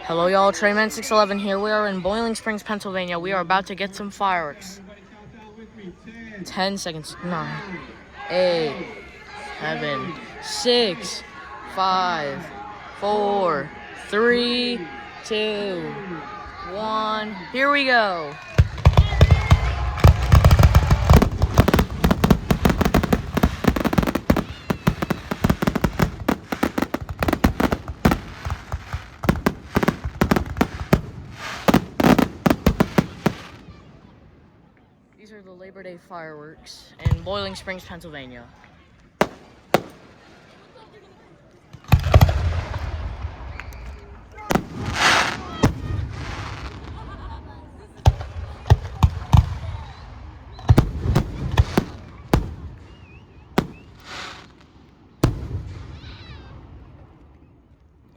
Hello y'all, Treyman611 here. We are in Boiling Springs, Pennsylvania. We are about to get some fireworks. 10 seconds. 9, 8, 7, 6, 5, 4, 3, 2, 1. Here we go. These are the Labor Day fireworks in Boiling Springs, Pennsylvania.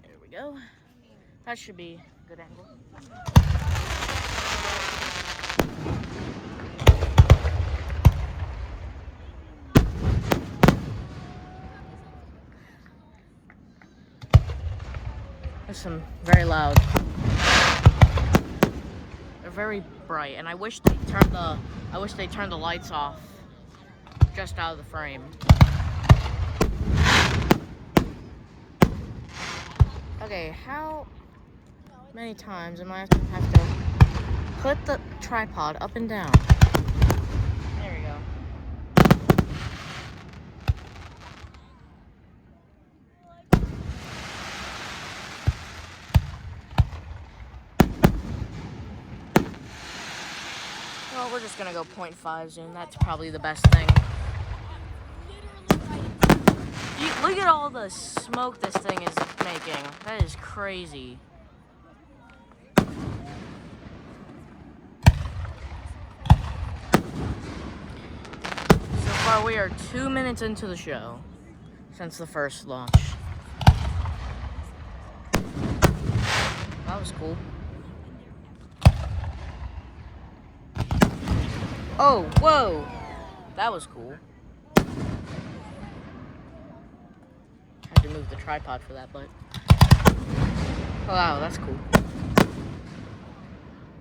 There we go. That should be a good angle. There's some very loud. They're very bright, and I wish they turned the lights off just out of the frame. Okay, how many times am I have to put the tripod up and down? There we go. Well, we're just gonna go 0.5 zoom. That's probably the best thing. Look at all the smoke this thing is making. That is crazy. So far, we are 2 minutes into the show since the first launch. That was cool. Oh, whoa! That was cool. Had to move the tripod for that, but... Oh, wow, that's cool.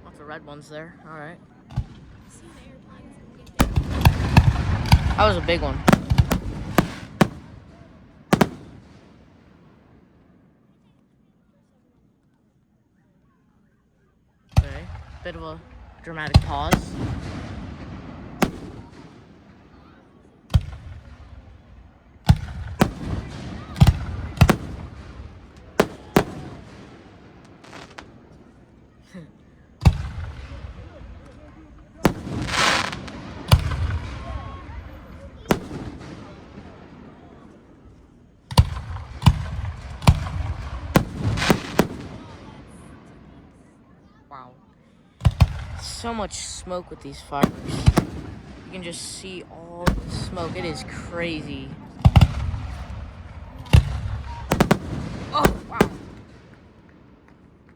Lots of red ones there. Alright. That was a big one. Okay, bit of a dramatic pause. Wow. So much smoke with these fireworks. You can just see all the smoke. It is crazy. Oh, wow.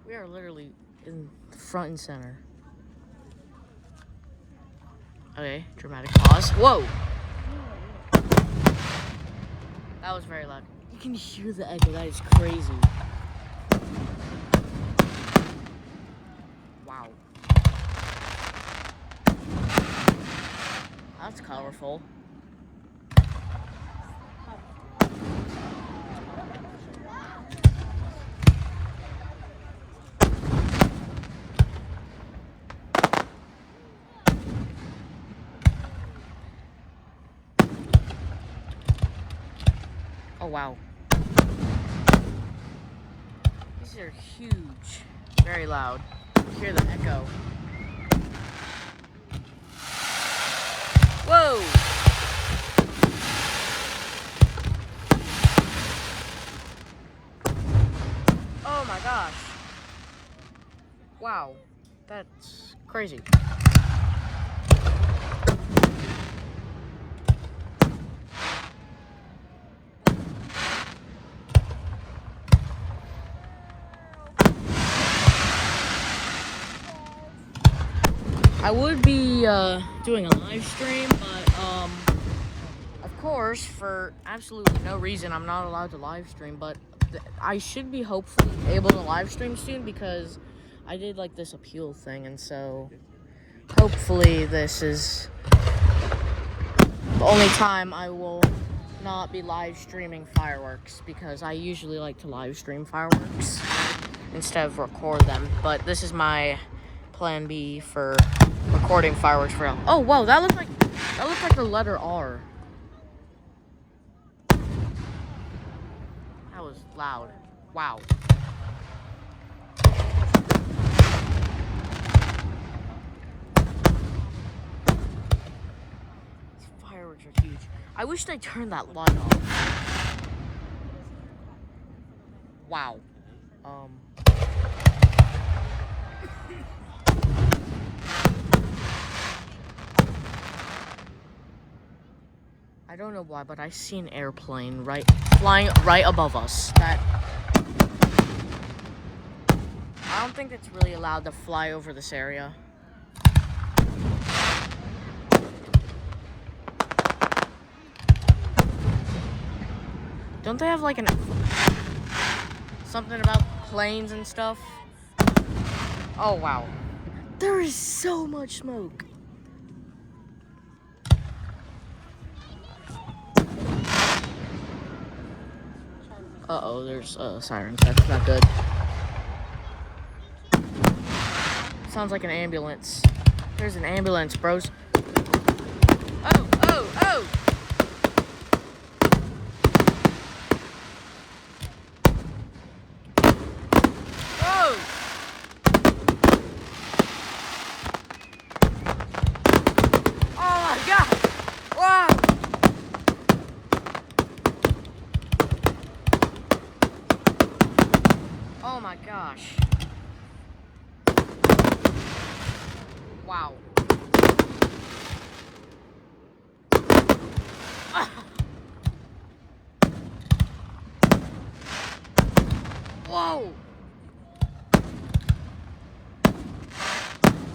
We are literally in the front and center. Okay, dramatic pause. Whoa! That was very loud. You can hear the echo. That is crazy. Wow. That's colorful. Oh, wow. These are huge. Very loud. You hear the echo. Whoa! Oh my gosh. Wow. That's crazy. I would be doing a live stream, but of course, for absolutely no reason, I'm not allowed to live stream. But I should be hopefully able to live stream soon because I did like this appeal thing, and so hopefully this is the only time I will not be live streaming fireworks, because I usually like to live stream fireworks instead of record them. But this is my plan B for recording fireworks for. Oh whoa, that looks like the letter R. That was loud. Wow. These fireworks are huge. I wish they turned that light off. Wow. I don't know why, but I see an airplane flying right above us. I don't think it's really allowed to fly over this area. Don't they have like something about planes and stuff? Oh wow. There is so much smoke. Uh-oh, there's sirens. That's not good. Sounds like an ambulance. There's an ambulance, bros. Oh, oh, oh! Whoa! Oh my god! Wow! Oh my gosh. Wow. Whoa!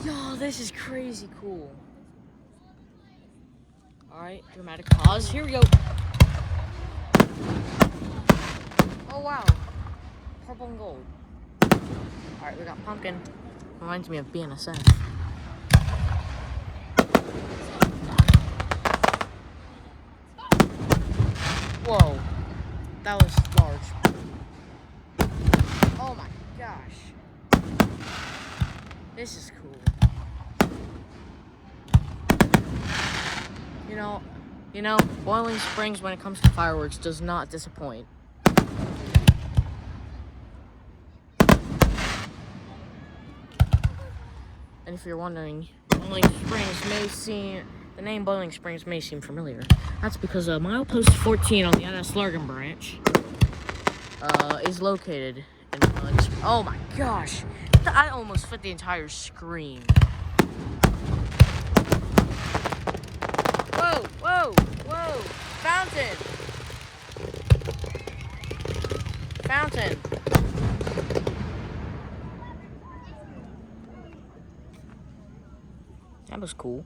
Yo, this is crazy cool. Alright, dramatic pause. Here we go. Oh wow. Purple and gold. Alright, we got pumpkin. Reminds me of BNSF. Whoa. That was large. Oh my gosh. This is cool. You know, Boiling Springs when it comes to fireworks does not disappoint. And if you're wondering, the name Boiling Springs may seem familiar. That's because milepost 14 on the NS Largan branch is located in Boiling Springs. Oh my gosh! I almost fit the entire screen. Whoa, whoa, whoa! Fountain! Fountain! That was cool.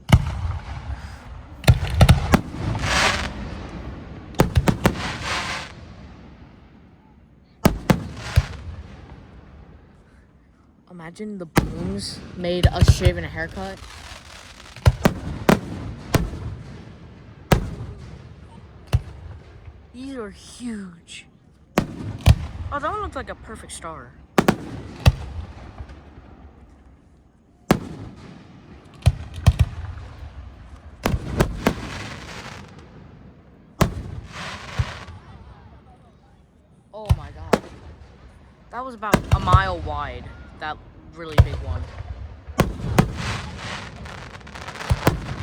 Imagine the balloons made us shaving a haircut. These are huge. Oh, that one looks like a perfect star. Oh my god. That was about a mile wide. That really big one.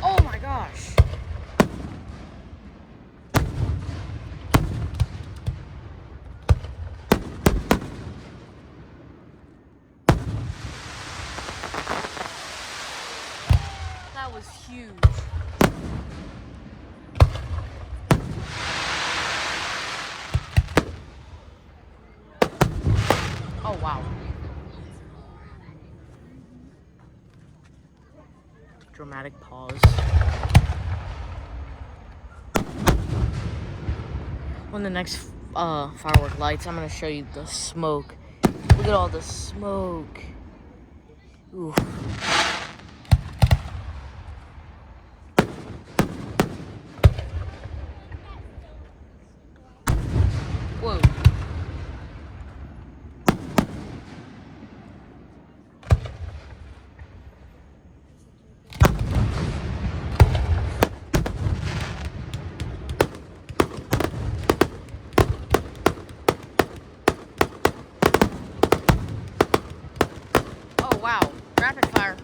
Oh my gosh. That was huge. Oh wow. Dramatic pause. When the next firework lights. I'm gonna show you the smoke. Look at all the smoke. Ooh. Whoa. Oh wow, rapid fire.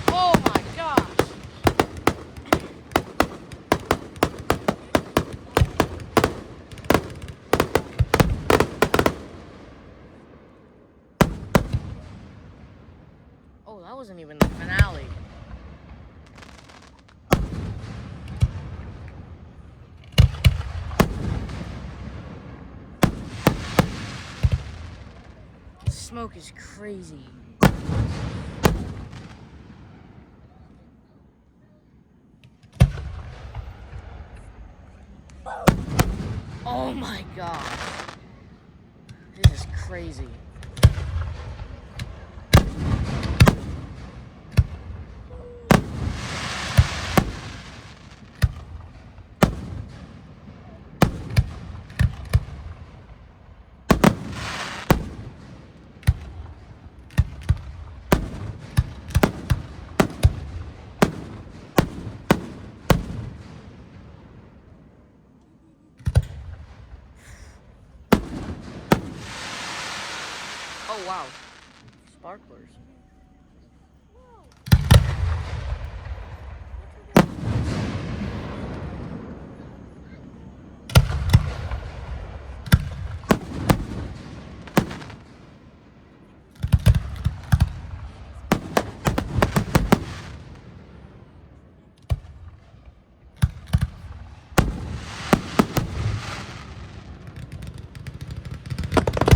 Oh my gosh. Oh, that wasn't even the finale. The smoke is crazy. Oh my god. This is crazy. Oh wow. Sparklers.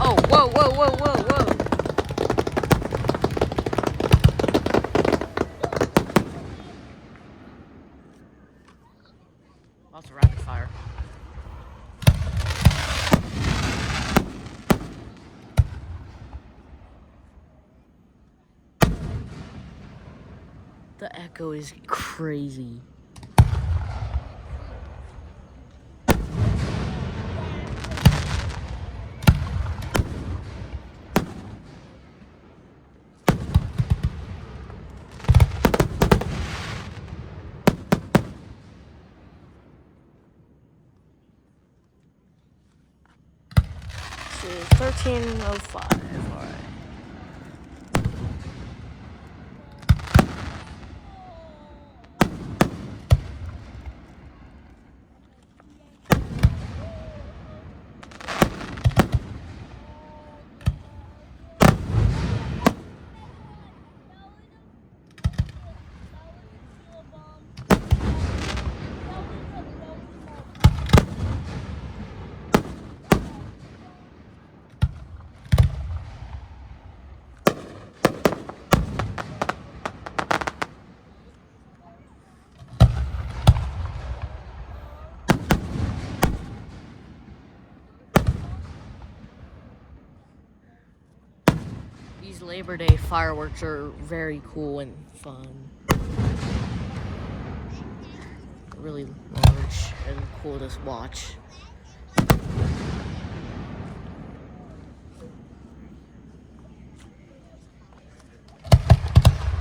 Oh, whoa, whoa, whoa, whoa, whoa. Lots of rapid fire. The echo is crazy. So 13:05. All right. These Labor Day fireworks are very cool and fun. Really large and cool to watch.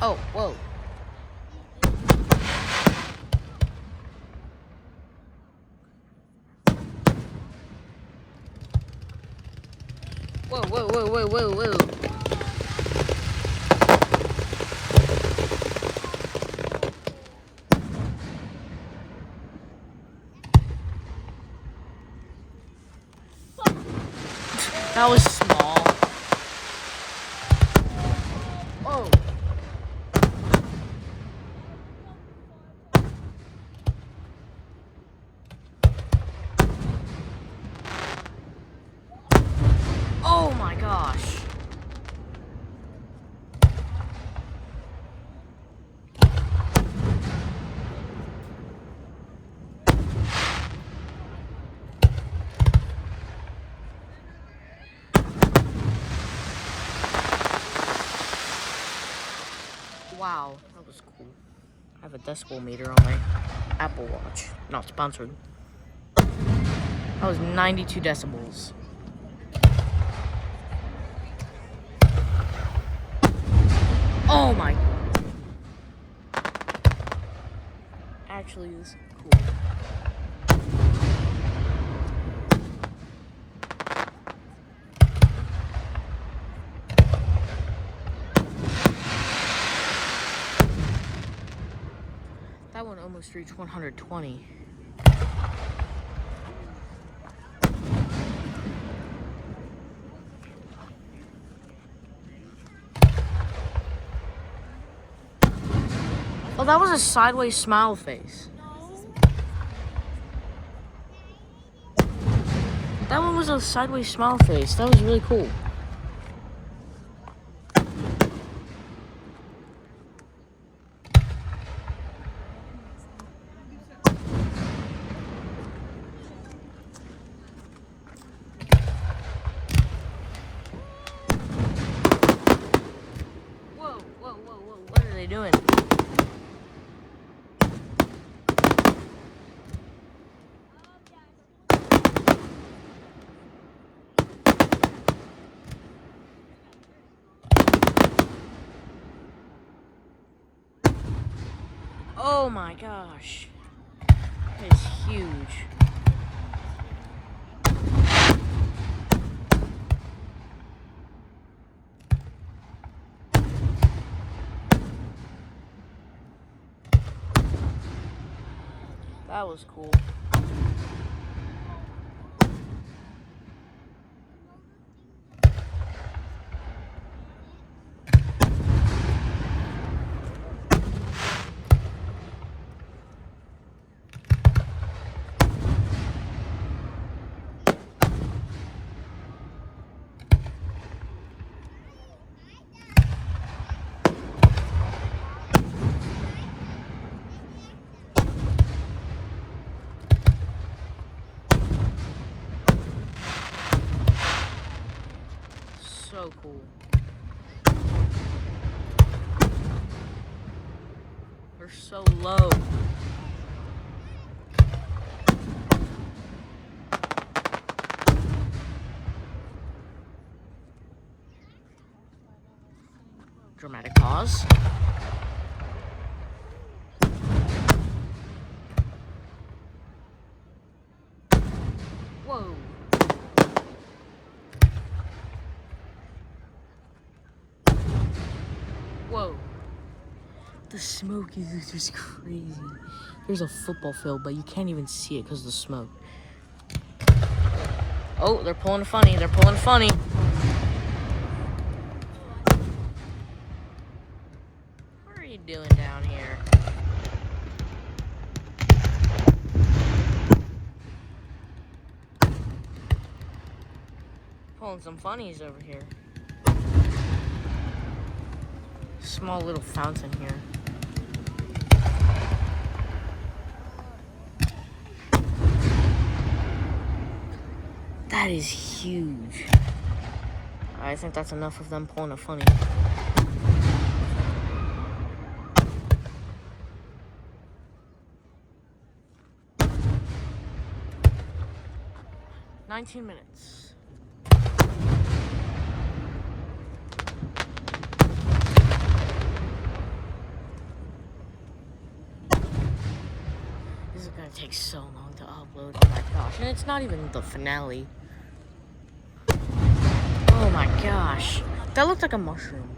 Oh, whoa. Whoa, whoa, whoa, whoa, whoa, whoa. That was small. Oh. Oh my gosh. Wow, that was cool. I have a decibel meter on my Apple Watch. Not sponsored. That was 92 decibels. Oh my. Actually, this is cool. That one almost reached 120. Oh, that was a sideways smile face. That one was a sideways smile face. That was really cool. Whoa, whoa, whoa, whoa. What are they doing? Oh my gosh. It's huge. That was cool. So cool. They're so low. Dramatic pause. Whoa. Whoa. The smoke is just crazy. There's a football field, but you can't even see it because of the smoke. Oh, they're pulling a funny. They're pulling funny. What are you doing down here? Pulling some funnies over here. Small little fountain here. That is huge. I think that's enough of them pulling a funny. "19 minutes. This is gonna take so long to upload. Oh my gosh. And it's not even the finale. Oh my gosh. That looked like a mushroom.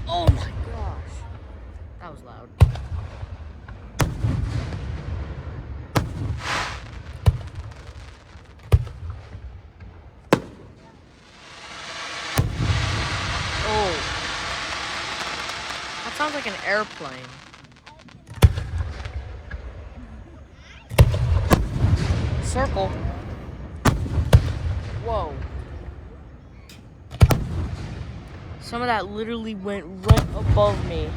Oh my gosh. That was loud. Oh. That sounds like an airplane. Circle. Whoa. Some of that literally went right above me.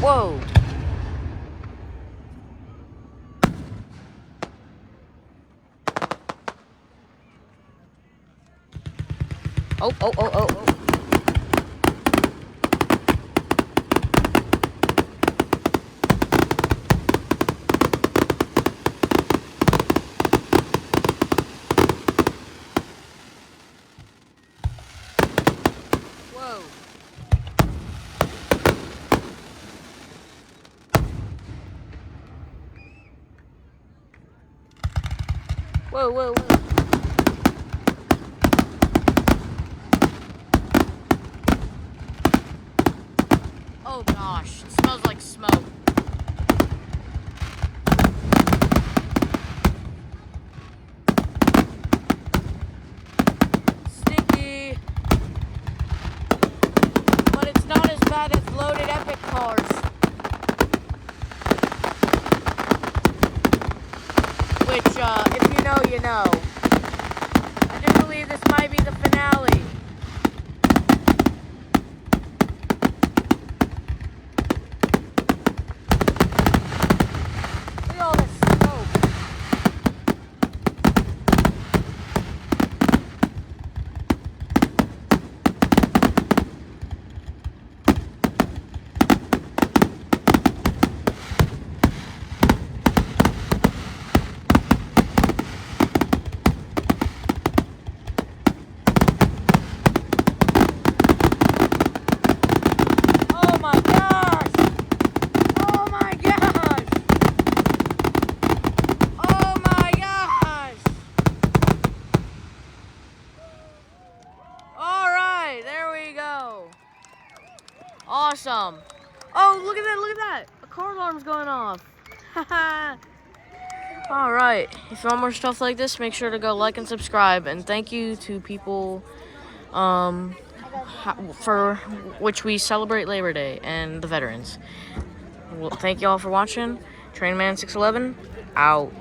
Whoa. Oh, oh, oh, oh, oh. Whoa. Whoa, whoa, whoa. Oh gosh, it smells like smoke. Stinky. But it's not as bad as loaded epic cars. Which, if you know, you know. I do believe this might be the finale. Look at all this smoke. Oh my gosh! Oh my gosh! Oh my gosh! Alright, there we go. Awesome. Oh, look at that, look at that. A car alarm's going off. Alright, if you want more stuff like this, make sure to go like and subscribe. And thank you to people for which we celebrate Labor Day and the veterans. Well, thank you all for watching. Trainman611, out.